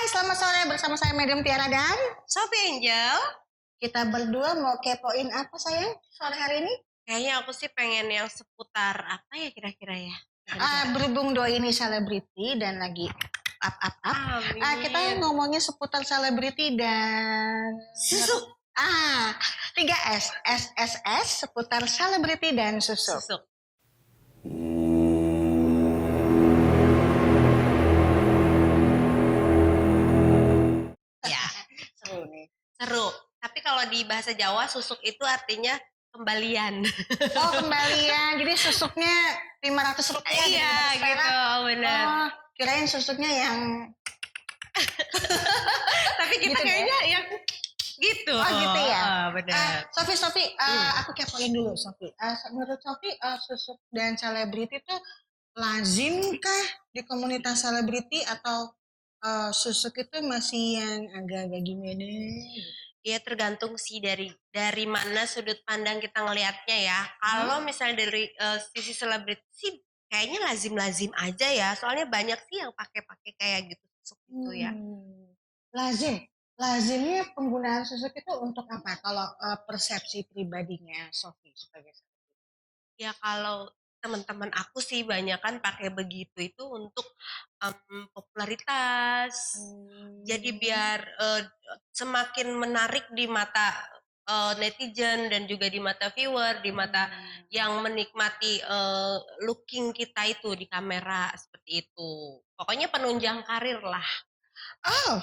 Selamat sore bersama saya Madam Tiara dan Sophie Angel, kita berdua mau kepoin apa sayang sore hari ini? kayaknya aku sih pengen yang seputar apa ya kira-kira ya? Negara. Berhubung doi ini selebriti dan lagi up. Kita Amin. ngomongin seputar selebriti dan Susuk. 3 S seputar selebriti dan susuk. Susuk. Ya, Seru nih. seru. Tapi kalau di bahasa Jawa susuk itu artinya kembalian. Oh kembalian, jadi susuknya Rp500 Iya gitu, benar. Oh, kirain susuknya yang Tapi kita gitu kayaknya yang gitu. Oh gitu ya. Benar. Sofi, aku kepoin dulu Sofi. Menurut Sofi, susuk dan selebriti itu lazimkah di komunitas selebriti atau susuk itu masih yang agak-agak gimana? Ya tergantung sih dari mana sudut pandang kita ngelihatnya ya. Kalau misalnya dari sisi selebriti sih kayaknya lazim-lazim aja ya. Soalnya banyak sih yang pakai-pakai kayak gitu susuk itu ya. Lazim. Lazimnya penggunaan susuk itu untuk apa? Kalau persepsi pribadinya Sofi sebagai Ya kalau teman-teman aku sih banyak kan pakai begitu itu untuk popularitas. Jadi biar semakin menarik di mata netizen dan juga di mata viewer, di mata yang menikmati looking kita itu di kamera seperti itu. Pokoknya penunjang karir lah. Oh,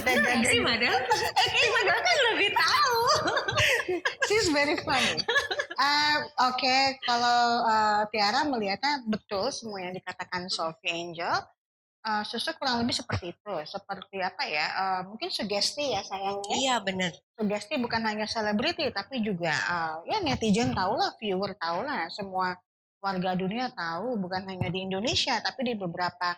Bener gak sih Madam? Kayaknya Madam kan lebih tahu. she's very funny. Oke, kalau Tiara melihatnya betul semua yang dikatakan Sophie Angel. Susuk kurang lebih seperti itu. Seperti apa ya? Mungkin sugesti ya sayangnya. Iya bener. Sugesti bukan hanya selebriti, tapi juga ya netizen tahu lah, viewer tahu lah, semua warga dunia tahu. Bukan hanya di Indonesia, tapi di beberapa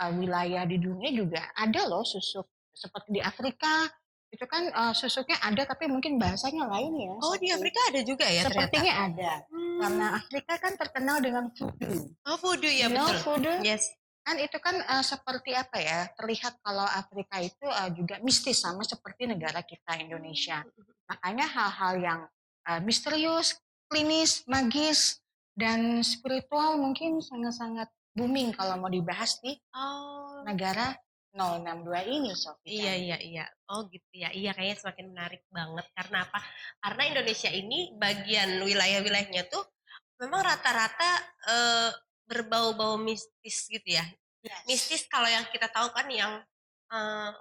wilayah di dunia juga ada loh susuk. Seperti di Afrika, itu kan susuknya ada, tapi mungkin bahasanya lain ya. Oh di Afrika ada juga ya ternyata. Sepertinya ada. Karena Afrika kan terkenal dengan voodoo. Oh voodoo ya betul. Voodoo? Yes. Kan itu kan seperti apa ya? Terlihat kalau Afrika itu juga mistis sama seperti negara kita Indonesia. Makanya hal-hal yang misterius, klinis, magis, dan spiritual mungkin sangat-sangat booming kalau mau dibahas di negara 062 ini, Sofi. Iya. Oh gitu ya. Iya kayaknya semakin menarik banget. Karena apa? Karena Indonesia ini bagian wilayah-wilayahnya tuh memang rata-rata berbau-bau mistis gitu ya. Yes. Mistis kalau yang kita tahu kan yang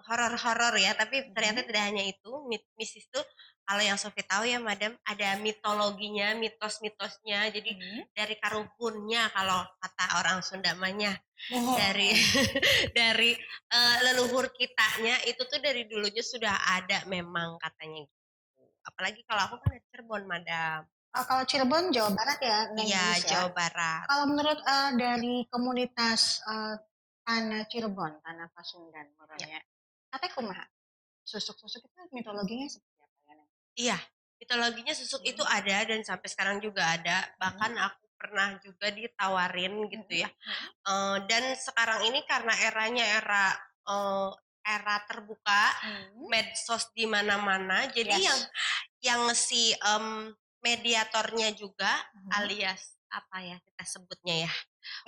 horor-horor ya. Tapi ternyata tidak hanya itu. Mistis tuh kalau yang Sofi tahu ya Madam ada mitologinya, mitos-mitosnya. Jadi dari karuhunnya kalau kata orang Sunda mahnya. Dari dari leluhur kitanya itu tuh dari dulunya sudah ada memang katanya gitu. Apalagi kalau aku kan dari Cirebon, Madam. Kalau Cirebon, Jawa Barat ya, Iya, Indonesia. Jawa Barat. Kalau menurut dari komunitas tanah Cirebon, tanah Pasundan, menurutnya, katanya kumaha? Susuk-susuk itu mitologinya seperti apa ya? Iya, mitologinya susuk itu ada dan sampai sekarang juga ada. Bahkan aku pernah juga ditawarin gitu ya. Dan sekarang ini karena eranya era terbuka, medsos di mana-mana, jadi yang si mediatornya juga alias apa ya kita sebutnya ya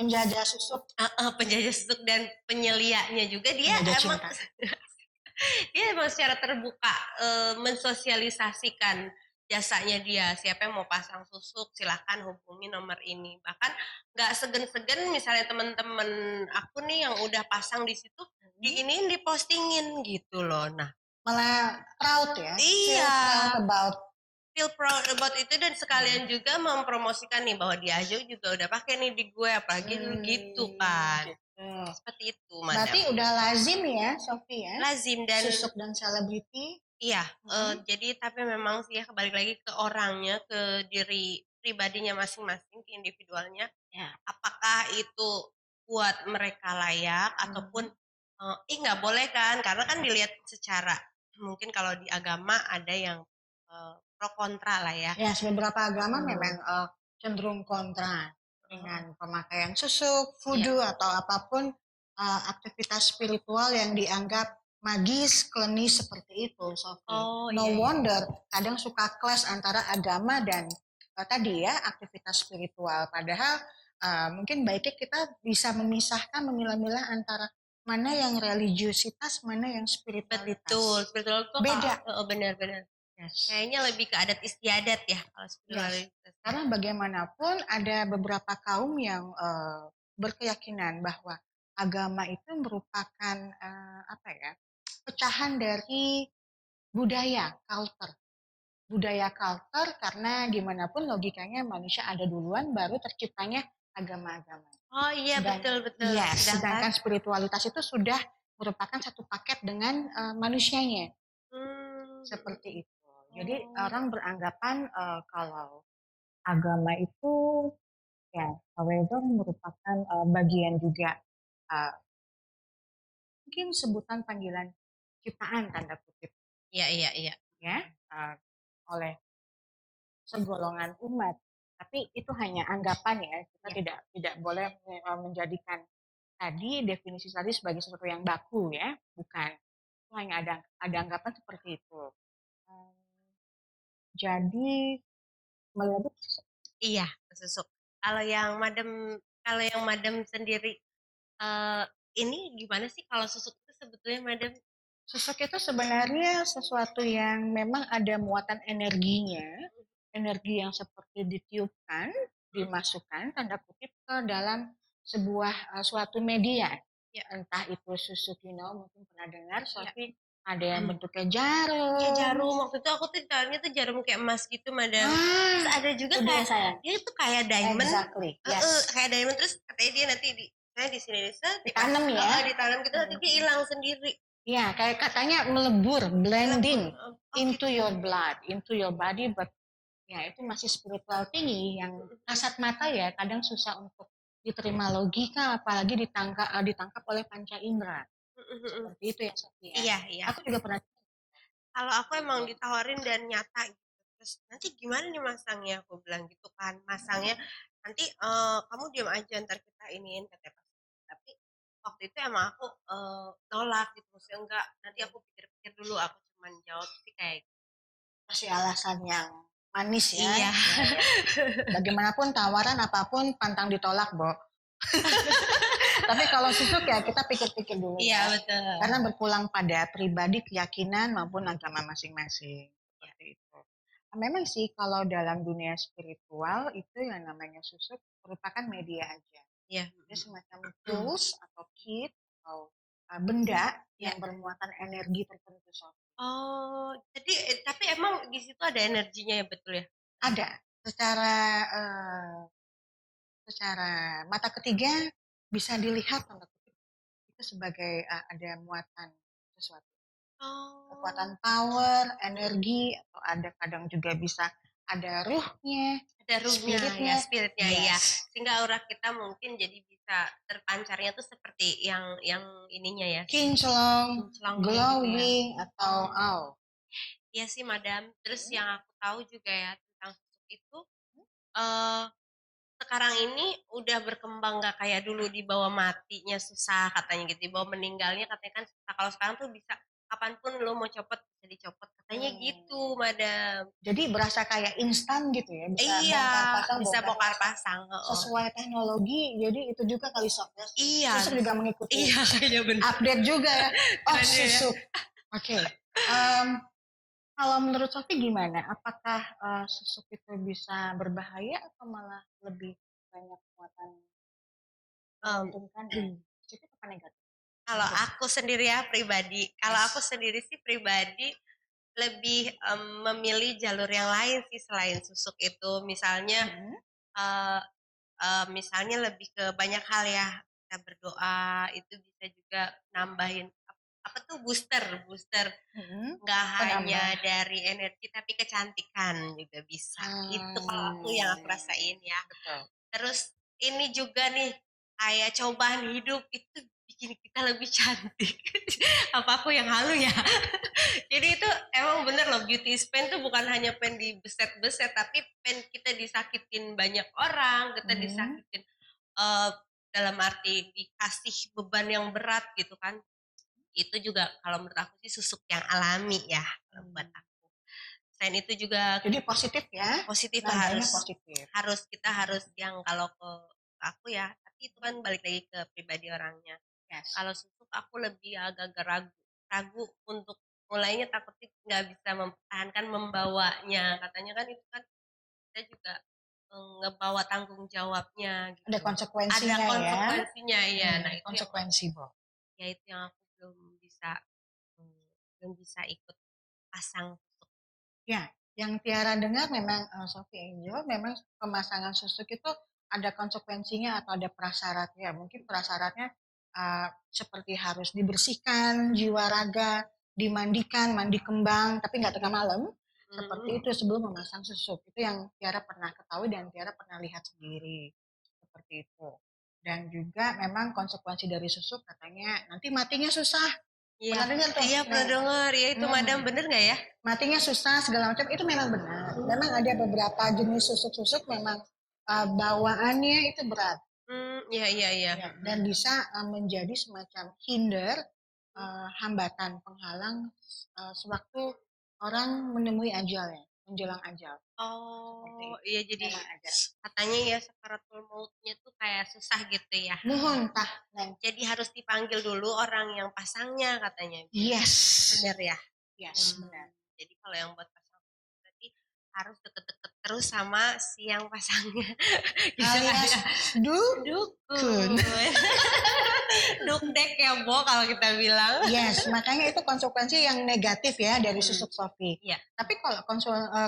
Penjajah susuk. Penjajah susuk dan penyeliaknya juga dia emang dia emang secara terbuka mensosialisasikan jasanya dia. Siapa yang mau pasang susuk silahkan hubungi nomor ini. Bahkan nggak segan-segan misalnya teman-teman aku nih yang udah pasang di situ dipostingin gitu loh. Nah malah proud ya. Iya. Feel proud about itu dan sekalian juga mempromosikan nih bahwa dia aja juga udah pakai nih di gue apalagi gitu kan. Seperti itu, Madam. Berarti udah lazim ya, Sofi ya? Lazim dan susuk dan selebriti. Iya, jadi tapi memang sih ya kembali lagi ke orangnya, ke diri pribadinya masing-masing, ke individualnya. Apakah itu buat mereka layak ataupun nggak boleh kan? Karena kan dilihat secara mungkin kalau di agama ada yang pro kontra lah ya. Ya, beberapa agama memang cenderung kontra dengan pemakaian susuk, voodoo atau apapun aktivitas spiritual yang dianggap magis, klinis seperti itu, Sophie. Oh No iya, iya. wonder kadang suka clash antara agama dan tadi ya aktivitas spiritual. Padahal mungkin baiknya kita bisa memisahkan, memilah-milah antara mana yang religiusitas, mana yang Betul, spiritualitas. spiritual tuh Beda. benar-benar. Yes. Kayaknya lebih ke adat istiadat ya kalau Yes. spiritualitas. Karena bagaimanapun ada beberapa kaum yang berkeyakinan bahwa agama itu merupakan apa ya, pecahan dari budaya, culture. Budaya culture karena gimana pun logikanya manusia ada duluan baru terciptanya agama-agama. Oh iya, Dan betul betul. yes, Sedangkan sedangkan spiritualitas itu sudah merupakan satu paket dengan manusianya hmm, seperti itu. Jadi oh orang beranggapan kalau agama itu ya, however merupakan bagian juga uh, mungkin sebutan panggilan ciptaan tanda kutip iya iya iya. ya uh, oleh segolongan umat. Tapi itu hanya anggapan ya, kita Iya. tidak boleh menjadikan tadi definisi tadi sebagai sesuatu yang baku ya, bukan. Itu hanya ada anggapan seperti itu. Um, jadi melihat Iya, susuk. Kalau yang madem sendiri eh ini gimana sih kalau susuk itu sebetulnya madem? sosok itu sebenarnya sesuatu yang memang ada muatan energinya, energi yang seperti ditiupkan, dimasukkan tanda kutip ke dalam sebuah suatu media. Ya, Entah itu susuk, mungkin pernah dengar, ya. tapi ada yang Hmm. bentuknya Iya jarum. jarum waktu itu aku tuh taruhnya tuh jarum kayak emas gitu madam. Ah, Terus ada juga itu dia kayak sayang. dia tuh kayak diamond, Exactly, yes. kayak diamond terus katanya dia nanti saya di sini Ditanam ya. ditanam gitu nanti dia hilang sendiri. Ya, kayak katanya melebur, Melebur. blending Oh into gitu. your blood, into your body, but ya itu masih spiritual tinggi yang kasat mata ya kadang susah untuk diterima logika apalagi ditangkap oleh panca indera seperti itu ya Sophia. Iya iya. Aku juga pernah Kalau aku emang ditawarin dan nyata gitu. Terus nanti gimana nih masangnya? Aku bilang gitu kan. Masangnya nanti kamu diam aja ntar kita iniin kata pas. Tapi waktu itu emang aku nolak gitu. Maksudnya enggak. Nanti aku pikir-pikir dulu. Aku cuman jawab sih kayak kasih alasan yang manis ya. iya. Ya. Bagaimanapun tawaran apapun pantang ditolak, Bo. Tapi kalau susuk ya kita pikir-pikir dulu Iya ya. betul. Karena berpulang pada pribadi keyakinan maupun agama masing-masing. Seperti itu. Memang sih kalau dalam dunia spiritual itu yang namanya susuk merupakan media aja. Iya. Itu semacam tools atau kit atau benda Ya. yang bermuatan energi tertentu. Oh, jadi tapi emang di situ ada energinya ya betul ya? Ada secara eh, secara mata ketiga bisa dilihat tanda kutip itu sebagai ada muatan sesuatu. Oh, Kekuatan power, energi, atau ada kadang juga bisa ada ruhnya, ada ruhnya ya, spiritnya. spiritnya ya. Yes. Sehingga aura kita mungkin jadi bisa terpancarnya tuh seperti yang ininya ya, Kinclong, kinclongnya gitu ya. glowing, atau Oh, oh. iya sih madam. Terus Hmm. yang aku tahu juga ya tentang susuk itu, eh sekarang ini udah berkembang gak kayak dulu di bawah matinya susah katanya gitu, di bawah meninggalnya katanya kan susah. Kalau sekarang tuh bisa kapanpun lo mau copot bisa dicopot katanya gitu, madam. Jadi berasa kayak instan gitu ya, bisa Iya, bisa bongkar bongkar pasang pasang. Oh. sesuai teknologi. Jadi itu juga kali software. Iya, Susuk juga mengikuti iya kayaknya bener. update juga ya. Oh Keren ya. susuk. Oke. Kalau menurut Sofi gimana? Apakah susuk itu bisa berbahaya atau malah lebih banyak muatan Em, menguntungkan? Positif apa negatif? kalau aku sendiri ya pribadi, kalau aku sendiri sih pribadi lebih memilih jalur yang lain sih selain susuk itu. Misalnya eh, misalnya lebih ke banyak hal ya kita berdoa itu bisa juga nambahin apa tuh booster booster nggak hanya dari energi tapi kecantikan juga bisa itu kalau aku yang aku rasain ya. Betul. Terus ini juga nih kayak cobaan hidup itu bikin kita lebih cantik. Apa aku yang halu ya? Jadi itu emang bener loh beauty is pain tuh bukan hanya pain dibeset-beset tapi pain kita disakitin banyak orang, kita disakitin dalam arti dikasih beban yang berat gitu kan. Itu juga kalau menurut aku sih susuk yang alami ya kalau buat aku. Selain itu juga Jadi positif ya, positif nadanya harus positif. harus kita harus yang kalau ke aku ya, tapi itu kan balik lagi ke pribadi orangnya. Yes. Kalau susuk aku lebih agak-agak ragu untuk mulainya, takutnya nggak bisa mempertahankan membawanya. Katanya kan itu kan kita juga ngebawa tanggung jawabnya gitu. Ada Ada konsekuensinya ya. konsekuensinya ya. Nah itu Konsekuensi, Bo. ya itu yang aku belum bisa ikut pasang susuk. Ya, yang Tiara dengar memang Sophie Angel memang pemasangan susuk itu ada konsekuensinya atau ada prasyaratnya. Mungkin prasyaratnya seperti harus dibersihkan jiwa raga, dimandikan, mandi kembang, tapi nggak tengah malam. Seperti itu sebelum memasang susuk. Itu yang Tiara pernah ketahui dan Tiara pernah lihat sendiri. Seperti itu. Dan juga memang konsekuensi dari susuk katanya nanti matinya susah. Iya, Pernah dengar tuh? iya pernah dengar. Ya itu madam bener nggak ya? Matinya susah segala macam itu memang benar. Memang ada beberapa jenis susuk-susuk memang bawaannya itu berat. Iya iya iya. Ya, dan bisa menjadi semacam hinder, hambatan, penghalang sewaktu orang menemui ajalnya, menjelang ajal. Oh, iya jadi Memang ada. katanya ya sakaratul mautnya tuh kayak susah gitu ya. Mohon tah, Neng. Jadi harus dipanggil dulu orang yang pasangnya katanya. Yes. Bener ya? Yes, benar. Jadi kalau yang buat pasang berarti harus deket-deket terus sama si yang pasangnya. Alias dukun. Dukdek ya Bo kalau kita bilang. Yes, makanya itu konsekuensi yang negatif ya dari susuk Sophie. Iya. Tapi kalau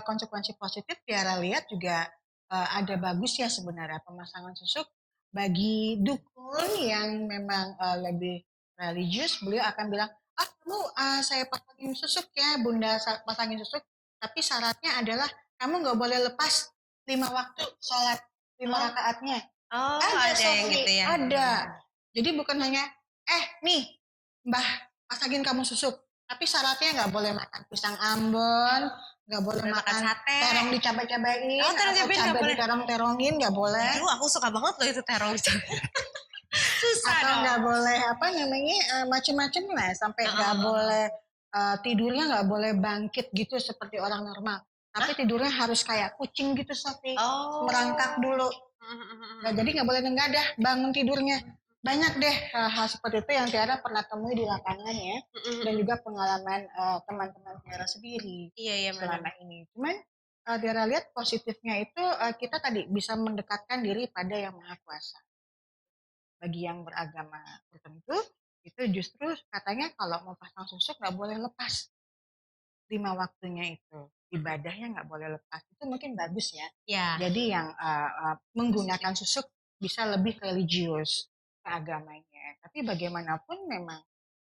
konsekuensi positif Tiara lihat juga ada bagus ya sebenarnya pemasangan susuk bagi dukun yang memang lebih religius, beliau akan bilang, ah kamu saya pasangin susuk ya, bunda pasangin susuk, tapi syaratnya adalah kamu nggak boleh lepas 5 waktu sholat 5 rakaatnya. Oh, Ada ada yang Sophie, gitu ya. ada. Jadi bukan hanya nih Mbah pasangin kamu susuk, tapi syaratnya nggak boleh makan pisang Ambon, nggak boleh makan sate, terong dicabai-cabain, terong atau dicabain nggak cabai boleh. diterong-terongin nggak boleh. Aduh, aku suka banget loh itu terong dicabain. Susah atau dong. nggak boleh apa namanya macem-macem lah, sampai nggak boleh tidurnya nggak boleh bangkit gitu seperti orang normal, tapi tidurnya harus kayak kucing gitu Sofi, merangkak dulu. Nah, jadi nggak boleh nenggadah bangun tidurnya. Banyak deh hal seperti itu yang Tiara pernah temui di lapangan ya, dan juga pengalaman teman-teman Tiara sendiri selama ini. Cuman Tiara lihat positifnya itu kita tadi bisa mendekatkan diri pada yang maha kuasa. Bagi yang beragama tertentu itu justru katanya kalau mau pasang susuk nggak boleh lepas 5 waktunya itu, ibadahnya nggak boleh lepas. Itu mungkin bagus ya. Jadi yang menggunakan susuk bisa lebih religius ke agamanya. Tapi bagaimanapun memang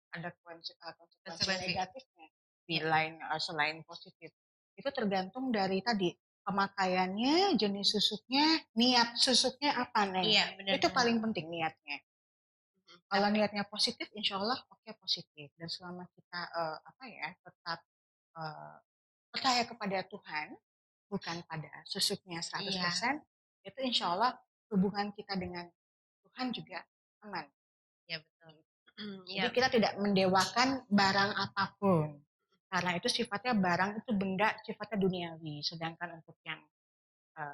ada konsekuensi negatifnya di lain selain positif. Itu tergantung dari tadi pemakaiannya, jenis susuknya, niat susuknya apa nih. Iya, benar. Itu paling penting niatnya. Kalau niatnya positif, insya Allah oke positif. Dan selama kita tetap percaya kepada Tuhan, bukan pada susuknya 100%, itu insya Allah hubungan kita dengan Tuhan juga aman. Ya betul. Jadi kita tidak mendewakan barang apapun, karena itu sifatnya barang itu benda sifatnya duniawi, sedangkan untuk yang ke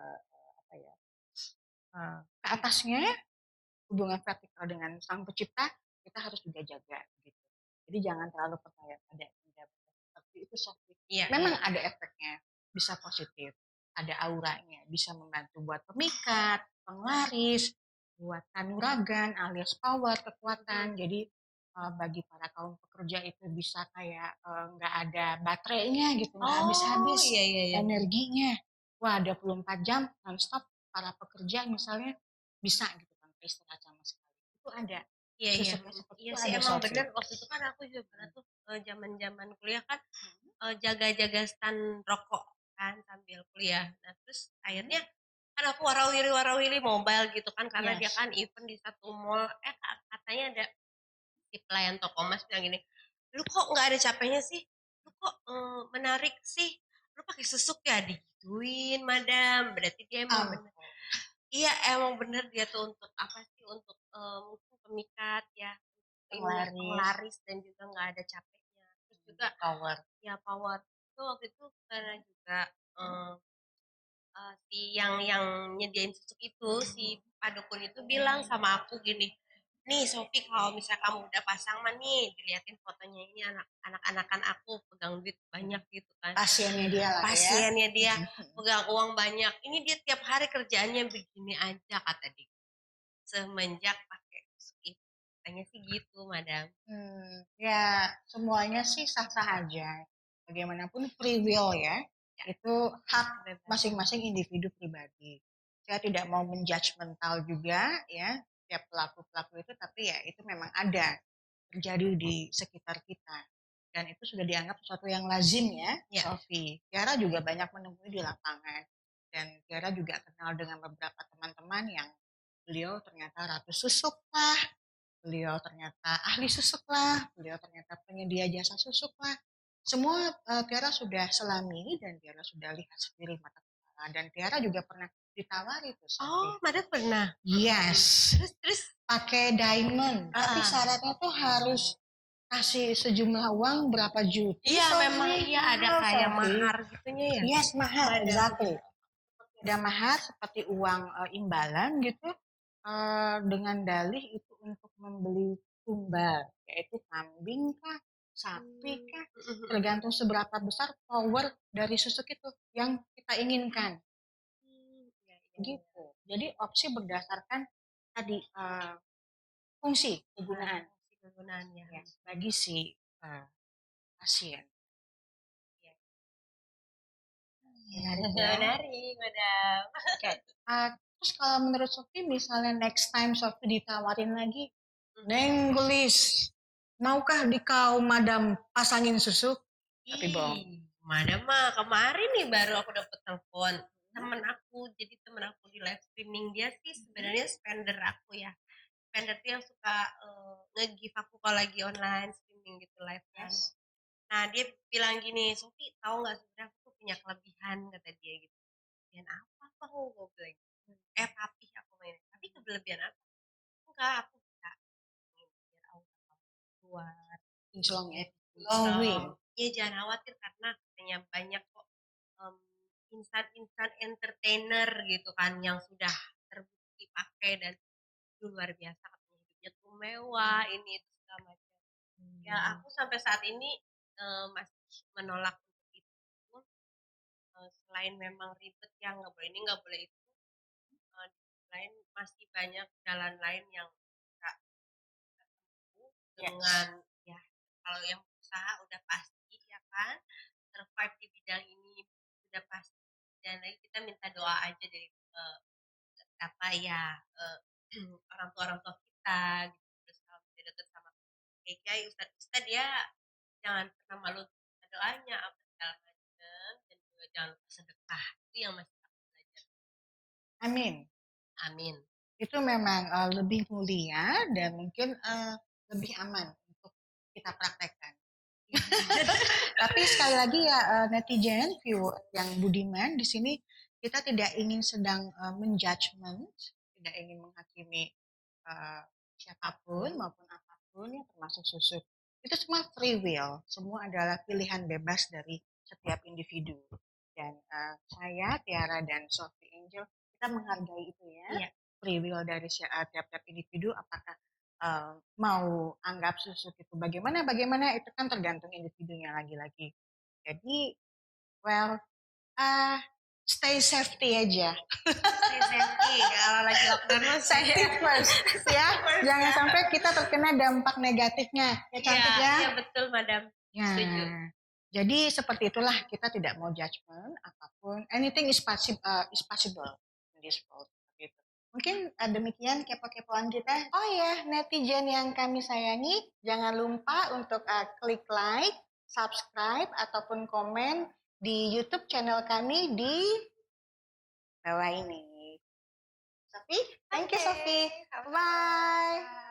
atasnya hubungan vertikal dengan sang pencipta kita harus juga jaga gitu. Jadi jangan terlalu percaya pada benda seperti itu Sofi. Memang ada efeknya, bisa positif, ada auranya, bisa membantu buat pemikat, penglaris, buat kanuragan alias power, kekuatan. Jadi bagi para kaum pekerja itu bisa kayak nggak ada baterainya gitu, nggak habis-habis energinya. Wah, 24 jam nonstop para pekerja misalnya bisa gitu tanpa istirahat sama sekali. Itu ada. Iya sih emang bener. Waktu itu kan aku juga pernah tuh zaman-zaman kuliah kan jaga-jaga stand rokok kan sambil kuliah. Nah terus akhirnya kan aku warawiri mobile gitu kan, karena dia kan event di satu mall. Katanya ada si pelayan toko mas bilang gini, lu kok nggak ada capeknya sih? Lu kok menarik sih? Lu pakai susuk ya? Digituin madam. Berarti dia emang bener. Iya emang bener dia tuh untuk apa sih? Untuk mungkin pemikat ya, ini ya, Penglaris, penglaris dan juga nggak ada capeknya. Terus juga power. ya power itu waktu itu karena juga eh, si yang nyediain susuk itu si Pak Dukun itu bilang sama aku gini, nih Sofi kalau misalnya kamu udah pasang mah nih diliatin fotonya ini anak-anakan aku pegang duit banyak gitu kan, Pasiennya dia lah ya. pasiennya dia pegang uang banyak, ini dia tiap hari kerjaannya begini aja kata dia semenjak pakai susuk itu, katanya sih gitu madam. Ya semuanya sih sah-sah aja. Bagaimanapun free will ya, Ya, itu hak bebas. masing-masing individu pribadi. Saya tidak mau menjudgmental juga ya tiap pelaku-pelaku itu, tapi ya itu memang ada terjadi di sekitar kita. Dan itu sudah dianggap sesuatu yang lazim ya, Ya. Sofi. Tiara juga banyak menemui di lapangan. Dan Tiara juga kenal dengan beberapa teman-teman yang beliau ternyata ratu susuk lah, beliau ternyata ahli susuk lah, beliau ternyata penyedia jasa susuk lah. Semua Tiara sudah selami dan Tiara sudah lihat sendiri mata kepala. Dan Tiara juga pernah ditawari tuh Sofi. Oh, madam pernah. Yes. Terus Pakai diamond, tapi syaratnya tuh harus kasih sejumlah uang berapa juta. iya memang iya ada kayak mahar gitunya ya. Yes, mahar, exactly. Ada mahar seperti uang imbalan gitu, dengan dalih itu untuk membeli tumbal, yaitu kambing kah, sapi kah, tergantung seberapa besar power dari susuk itu yang kita inginkan. Gitu. Jadi opsi berdasarkan tadi fungsi kegunaan. Kegunaannya. Yes, bagi si pasien. Menarik ya. Menarik, madam. Oke. Terus kalau menurut Sofi, misalnya next time Sofi ditawarin lagi, Neng Gelis, maukah di kau madam pasangin susuk? Tapi bohong. Madam mah kemarin nih baru aku dapet telepon temen aku. Jadi temen aku di live streaming dia sih sebenarnya spender aku ya. Spender tuh yang suka nge-give aku kalau lagi online streaming gitu live kan. Yes. Nah dia bilang gini, Sofi tahu nggak sebenarnya aku tuh punya kelebihan kata dia gitu. Kelebihan apa aku gue bilang. Tapi aku main. Tapi kelebihan apa? Enggak, aku bisa biar aura kamu keluar. Kinclong ya. Glowing. Iya jangan khawatir karena katanya banyak kok instan-instan entertainer gitu kan yang sudah terbukti pakai dan itu luar biasa katanya hidupnya tuh mewah ini itu segala macam. Ya aku sampai saat ini masih menolak untuk itu. Selain memang ribet yang nggak boleh ini nggak boleh itu, lain masih banyak jalan lain yang bisa tempuh dengan ya kalau yang usaha udah pasti ya kan survive di bidang ini sudah pasti dan lagi kita minta doa aja dari apa ya orang tua kita gitu terus kalau kita deket sama kiai ustad ya jangan pernah malu minta doanya apa segala macam dan juga jangan lupa sedekah itu yang masih aku belajar. Amin. Amin. Itu memang lebih mulia dan mungkin lebih aman untuk kita praktekkan. Tapi sekali lagi ya netizen, viewer yang budiman di sini kita tidak ingin sedang menjudgment, tidak ingin menghakimi siapapun maupun apapun yang termasuk susuk. Itu semua free will, semua adalah pilihan bebas dari setiap individu. Dan saya, Tiara dan Sophie Angel, kita menghargai itu ya, Iya. free will dari tiap-tiap individu. Apakah mau anggap susuk itu bagaimana itu kan tergantung individunya lagi-lagi. Jadi well stay safety aja. Stay safety kalau lagi lockdown mah Safety first ya. Jangan sampai kita terkena dampak negatifnya. Ya cantik ya. Iya betul madam. Ya. Setuju. Jadi seperti itulah kita tidak mau judgment apapun. Anything is possible in this world. Gitu. Mungkin demikian kepo-kepoan kita. Oh ya, netizen yang kami sayangi, jangan lupa untuk klik like, subscribe, ataupun komen di YouTube channel kami di bawah ini. Sophie, thank you Sophie. Bye.